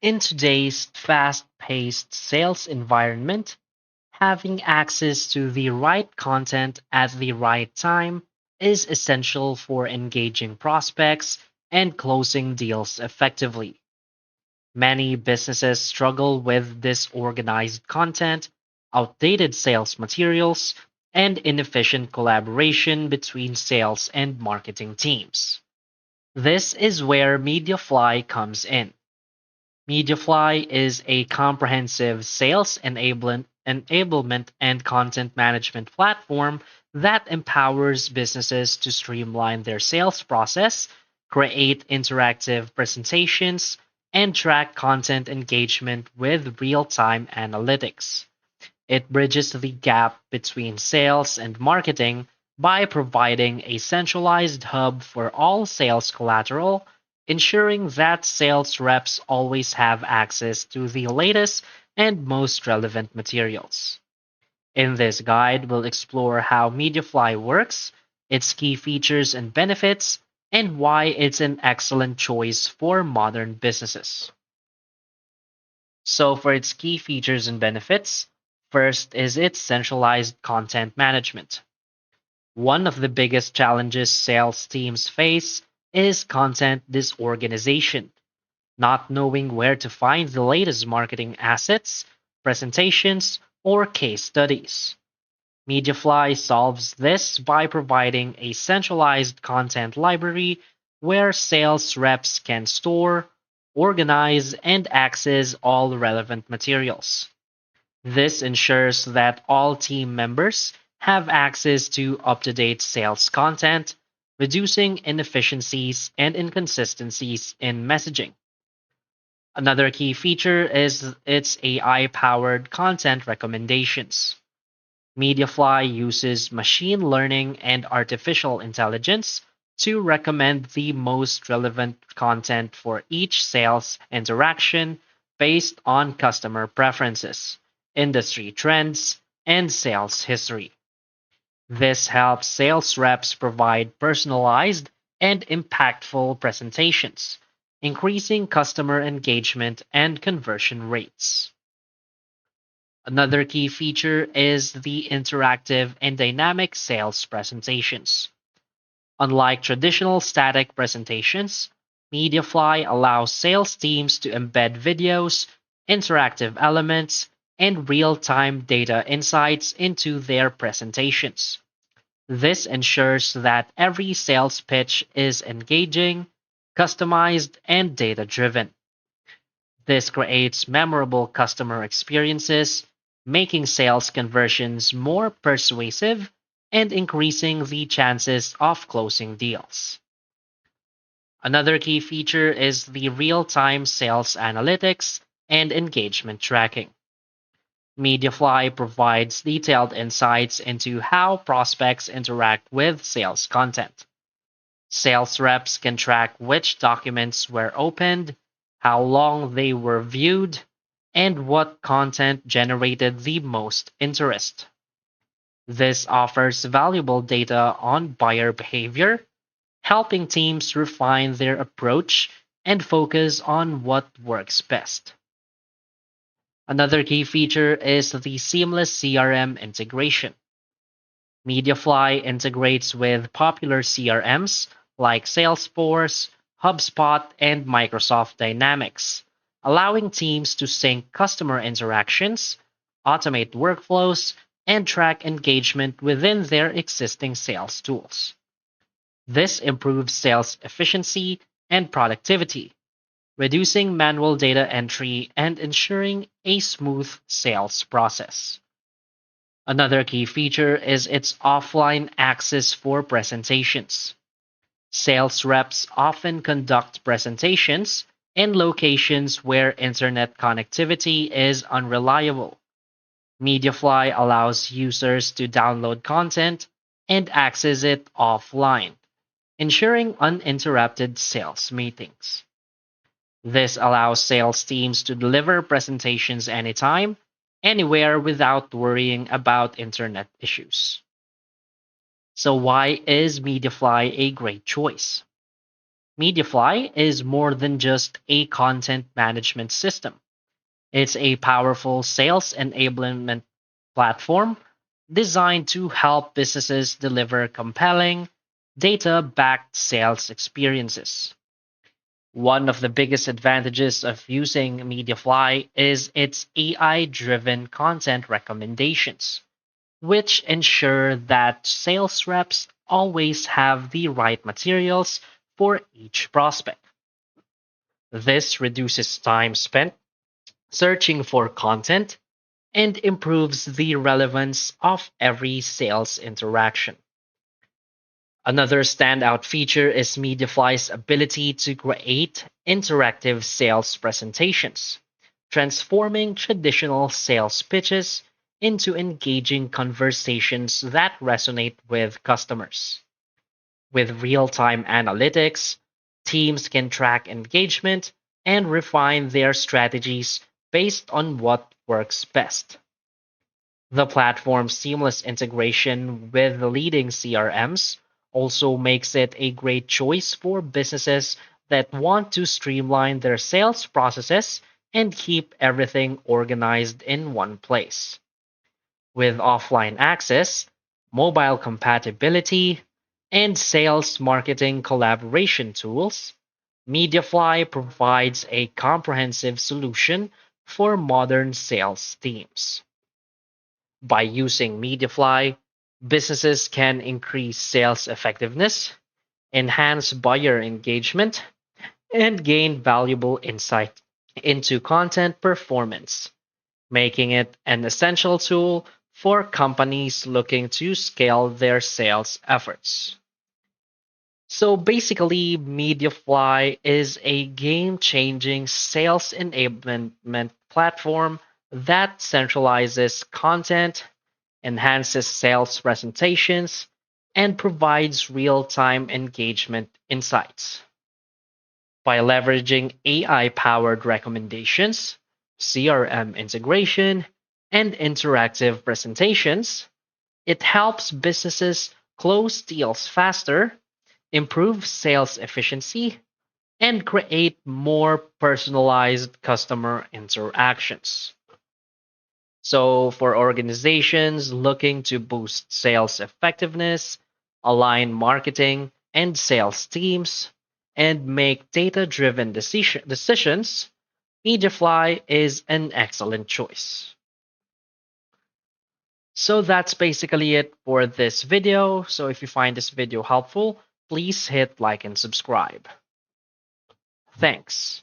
In today's fast paced sales environment, having access to the right content at the right time is essential for engaging prospects and closing deals effectively. Many businesses struggle with disorganized content, outdated sales materials, and inefficient collaboration between sales and marketing teams. This is where Mediafly comes in. Mediafly is a comprehensive sales enablement and content management platform that empowers businesses to streamline their sales process, create interactive presentations, and track content engagement with real time analytics. It bridges the gap between sales and marketing by providing a centralized hub for all sales collateral, ensuring that sales reps always have access to the latest and most relevant materials. In this guide, we'll explore how Mediafly works, its key features and benefits, and why it's an excellent choice for modern businesses. So, for its key features and benefits, first is its centralized content management. One of the biggest challenges sales teams face is content disorganization, not knowing where to find the latest marketing assets, presentations, or case studies. Mediafly solves this by providing a centralized content library where sales reps can store, organize, and access all relevant materials. This ensures that all team members have access to up to date sales content, reducing inefficiencies and inconsistencies in messaging. Another key feature is its AI powered content recommendations. Mediafly uses machine learning and artificial intelligence to recommend the most relevant content for each sales interaction based on customer preferences, industry trends, and sales history. This helps sales reps provide personalized and impactful presentations, increasing customer engagement and conversion rates. Another key feature is the interactive and dynamic sales presentations. Unlike traditional static presentations, Mediafly allows sales teams to embed videos, interactive elements, and real time data insights into their presentations. This ensures that every sales pitch is engaging, customized, and data driven. This creates memorable customer experiences, making sales conversions more persuasive and increasing the chances of closing deals. Another key feature is the real time sales analytics and engagement tracking. Mediafly provides detailed insights into how prospects interact with sales content. Sales reps can track which documents were opened, how long they were viewed, and what content generated the most interest. This offers valuable data on buyer behavior, helping teams refine their approach and focus on what works best. Another key feature is the seamless CRM integration. Mediafly integrates with popular CRMs like Salesforce, HubSpot, and Microsoft Dynamics, allowing teams to sync customer interactions, automate workflows, and track engagement within their existing sales tools. This improves sales efficiency and productivity, reducing manual data entry and ensuring a smooth sales process. Another key feature is its offline access for presentations. Sales reps often conduct presentations in locations where internet connectivity is unreliable. Mediafly allows users to download content and access it offline, ensuring uninterrupted sales meetings. This allows sales teams to deliver presentations anytime, anywhere without worrying about internet issues. So, why is Mediafly a great choice? Mediafly is more than just a content management system. It's a powerful sales enablement platform designed to help businesses deliver compelling, data backed sales experiences. One of the biggest advantages of using Mediafly is its AI driven content recommendations, which ensure that sales reps always have the right materials for each prospect. This reduces time spent searching for content and improves the relevance of every sales interaction. Another standout feature is Mediafly's ability to create interactive sales presentations, transforming traditional sales pitches into engaging conversations that resonate with customers. With real time analytics, teams can track engagement and refine their strategies based on what works best. The platform's seamless integration with the leading CRMs also makes it a great choice for businesses that want to streamline their sales processes and keep everything organized in one place. With offline access, mobile compatibility, and sales marketing collaboration tools, Mediafly provides a comprehensive solution for modern sales teams. By using Mediafly, businesses can increase sales effectiveness, enhance buyer engagement, and gain valuable insight into content performance, making it an essential tool for companies looking to scale their sales efforts. So basically, Mediafly is a game changing sales enablement platform that centralizes content, enhances sales presentations, and provides real time engagement insights. By leveraging AI powered recommendations, CRM integration, and interactive presentations, it helps businesses close deals faster, improve sales efficiency, and create more personalized customer interactions. So, for organizations looking to boost sales effectiveness, align marketing and sales teams, and make data driven decisions, Mediafly is an excellent choice. So, that's basically it for this video. So, if you find this video helpful, please hit like and subscribe. Thanks.